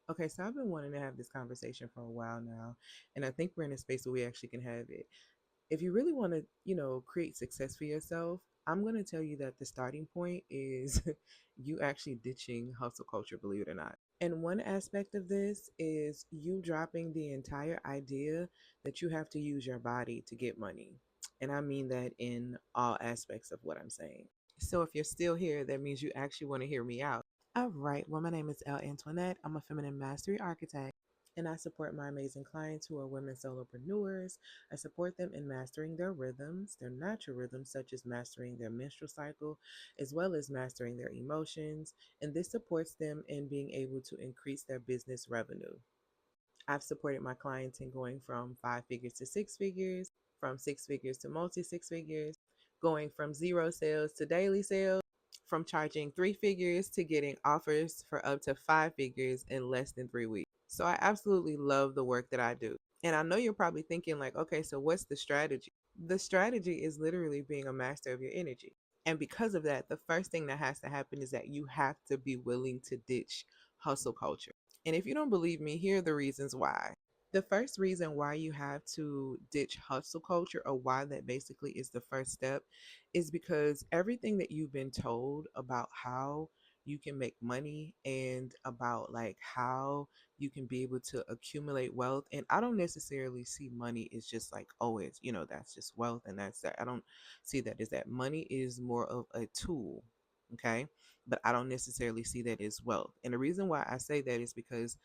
Okay, so I've been wanting to have this conversation for a while now, and I think we're in a space where we actually can have it. If you really want to, create success for yourself, I'm going to tell you that the starting point is you actually ditching hustle culture, believe it or not. And one aspect of this is you dropping the entire idea that you have to use your body to get money. And I mean that in all aspects of what I'm saying. So if you're still here, that means you actually want to hear me out. All right. Well, my name is Elle Antoinette. I'm a feminine mastery architect, and I support my amazing clients who are women solopreneurs. I support them in mastering their rhythms, their natural rhythms, such as mastering their menstrual cycle, as well as mastering their emotions. And this supports them in being able to increase their business revenue. I've supported my clients in going from 5 figures to 6 figures, from 6 figures to multi 6 figures, going from zero sales to daily sales, from charging 3 figures to getting offers for up to 5 figures in less than 3 weeks. So I absolutely love the work that I do. And I know you're probably thinking, like, okay, so what's the strategy? The strategy is literally being a master of your energy. And because of that, the first thing that has to happen is that you have to be willing to ditch hustle culture. And if you don't believe me, here are the reasons why. The first reason why you have to ditch hustle culture, or why that basically is the first step, is because everything that you've been told about how you can make money and about like how you can be able to accumulate wealth. And I don't necessarily see money as just like, oh, it's, that's just wealth and that's that. I don't see that as that. Money is more of a tool. Okay. But I don't necessarily see that as wealth. And the reason why I say that is because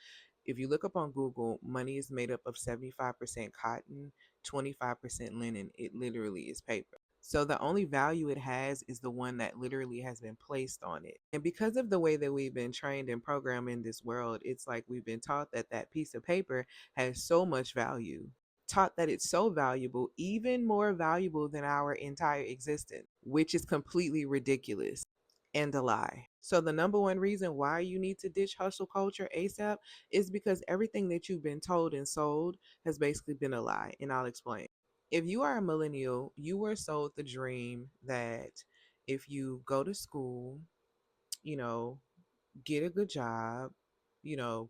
if you look up on Google, money is made up of 75% cotton, 25% linen. It literally is paper. So the only value it has is the one that literally has been placed on it. And because of the way that we've been trained and programmed in this world, it's like we've been taught that that piece of paper has so much value. Taught that it's so valuable, even more valuable than our entire existence, which is completely ridiculous and a lie. So the number one reason why you need to ditch hustle culture ASAP is because everything that you've been told and sold has basically been a lie. And I'll explain. If you are a millennial, you were sold the dream that if you go to school, you know, get a good job,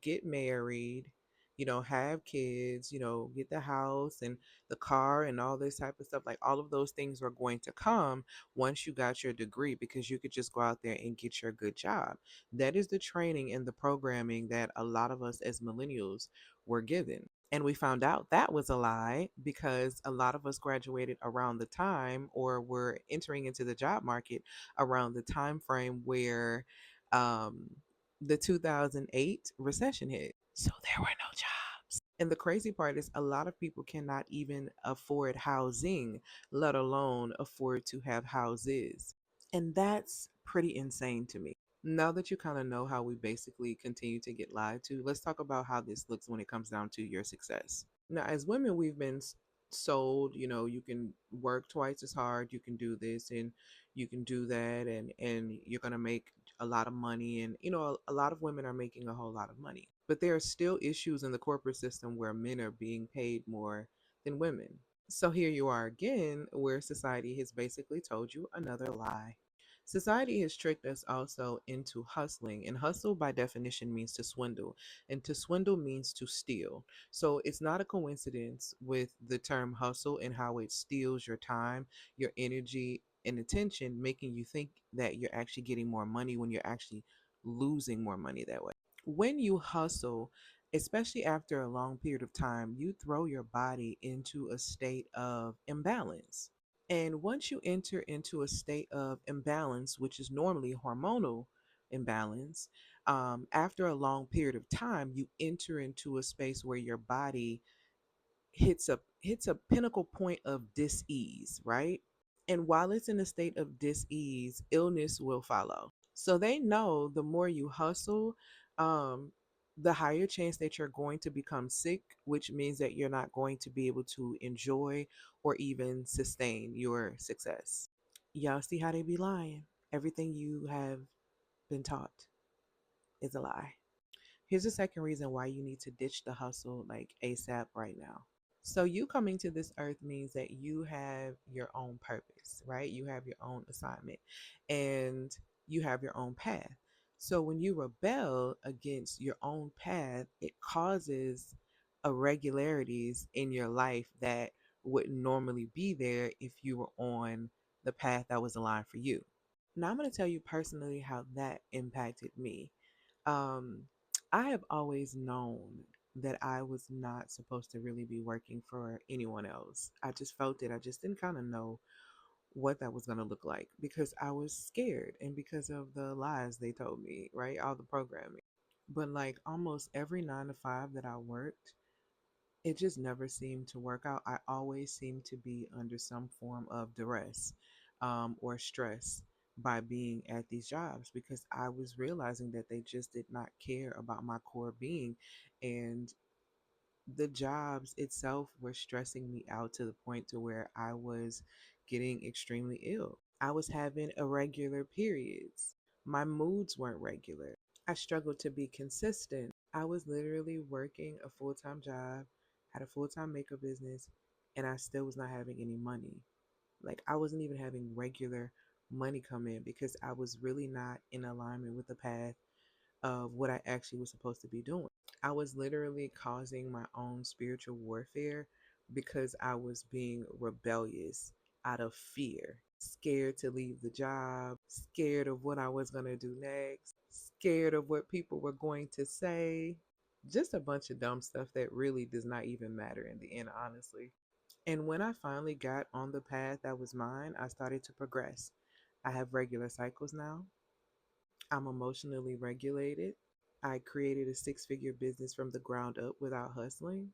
get married, have kids, get the house and the car and all this type of stuff. Like all of those things were going to come once you got your degree because you could just go out there and get your good job. That is the training and the programming that a lot of us as millennials were given. And we found out that was a lie because a lot of us graduated around the time or were entering into the job market around the time frame where um, the 2008 recession hit. So there were no jobs. And the crazy part is a lot of people cannot even afford housing, let alone afford to have houses. And that's pretty insane to me. Now that you kind of know how we basically continue to get lied to, let's talk about how this looks when it comes down to your success. Now, as women, we've been sold, you can work twice as hard, you can do this and you can do that, and you're going to make a lot of money. And, a lot of women are making a whole lot of money. But there are still issues in the corporate system where men are being paid more than women. So here you are again, where society has basically told you another lie. Society has tricked us also into hustling, and hustle by definition means to swindle, and to swindle means to steal. So it's not a coincidence with the term hustle and how it steals your time, your energy, and attention, making you think that you're actually getting more money when you're actually losing more money that way. When you hustle, especially after a long period of time, you throw your body into a state of imbalance. And once you enter into a state of imbalance, which is normally hormonal imbalance, after a long period of time, you enter into a space where your body hits a pinnacle point of dis-ease, right? And while it's in a state of dis-ease, illness will follow. So they know the more you hustle, um, the higher chance that you're going to become sick, which means that you're not going to be able to enjoy or even sustain your success. Y'all see how they be lying? Everything you have been taught is a lie. Here's the second reason why you need to ditch the hustle like ASAP right now. So, you coming to this earth means that you have your own purpose, right? You have your own assignment and you have your own path. So when you rebel against your own path, it causes irregularities in your life that wouldn't normally be there if you were on the path that was aligned for you. Now, I'm going to tell you personally how that impacted me. Um, I have always known that I was not supposed to really be working for anyone else. I just felt it. I just didn't kind of know what that was going to look like because I was scared and because of the lies they told me, right? All the programming. But like almost every 9 to 5 that I worked, it just never seemed to work out. I always seemed to be under some form of duress or stress by being at these jobs because I was realizing that they just did not care about my core being. And the jobs itself were stressing me out to the point to where I was getting extremely ill. I was having irregular periods. My moods weren't regular. I struggled to be consistent. I was literally working a full-time job, had a full-time makeup business, and I still was not having any money. Like I wasn't even having regular money come in because I was really not in alignment with the path of what I actually was supposed to be doing. I was literally causing my own spiritual warfare because I was being rebellious out of fear, scared to leave the job, scared of what I was going to do next, scared of what people were going to say. Just a bunch of dumb stuff that really does not even matter in the end, honestly. And when I finally got on the path that was mine, I started to progress. I have regular cycles now. I'm emotionally regulated. I created a 6 figure business from the ground up without hustling.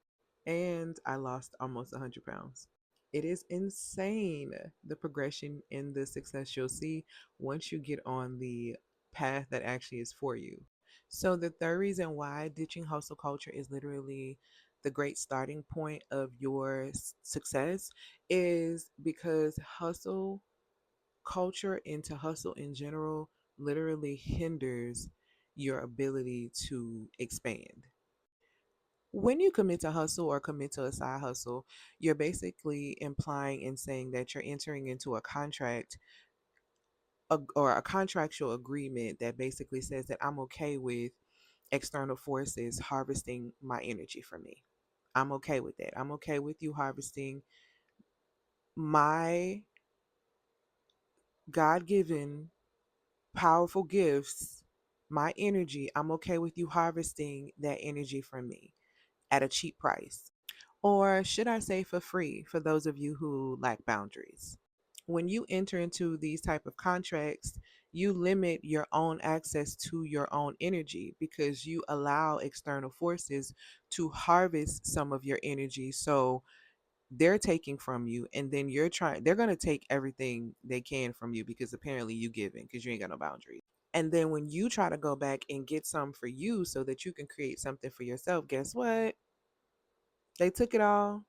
And I lost almost 100 pounds. It is insane the progression in the success you'll see once you get on the path that actually is for you. So, the third reason why ditching hustle culture is literally the great starting point of your success is because hustle culture and to hustle in general literally hinders your ability to expand. When you commit to hustle or commit to a side hustle, you're basically implying and saying that you're entering into a contract or a contractual agreement that basically says that I'm okay with external forces harvesting my energy from me. I'm okay with that. I'm okay with you harvesting my God given powerful gifts, my energy. I'm okay with you harvesting that energy from me at a cheap price. Or should I say for free for those of you who lack boundaries? When you enter into these type of contracts, you limit your own access to your own energy because you allow external forces to harvest some of your energy. So they're taking from you and then they're going to take everything they can from you because apparently you giving because you ain't got no boundaries. And then when you try to go back and get some for you so that you can create something for yourself, guess what? They took it all.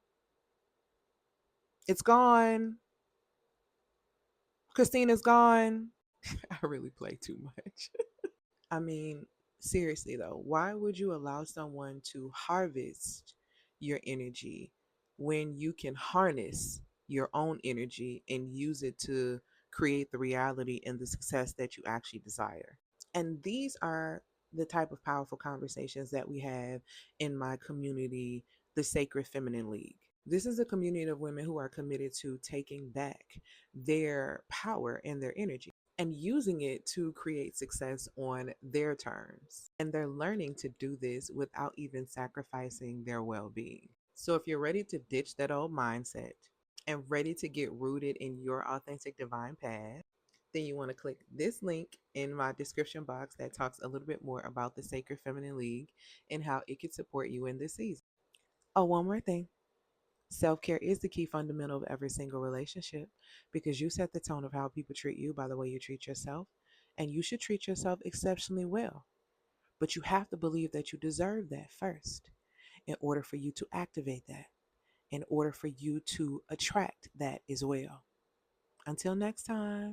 It's gone. Christina's gone. I really play too much. I mean, seriously though, why would you allow someone to harvest your energy when you can harness your own energy and use it to create the reality and the success that you actually desire? And these are the type of powerful conversations that we have in my community, the Sacred Feminine League. This is a community of women who are committed to taking back their power and their energy and using it to create success on their terms. And they're learning to do this without even sacrificing their well being. So if you're ready to ditch that old mindset and ready to get rooted in your authentic divine path, then you want to click this link in my description box that talks a little bit more about the Sacred Feminine League and how it can support you in this season. Oh, one more thing. Self care is the key fundamental of every single relationship because you set the tone of how people treat you by the way you treat yourself, and you should treat yourself exceptionally well. But you have to believe that you deserve that first in order for you to activate that, in order for you to attract that as well. Until next time.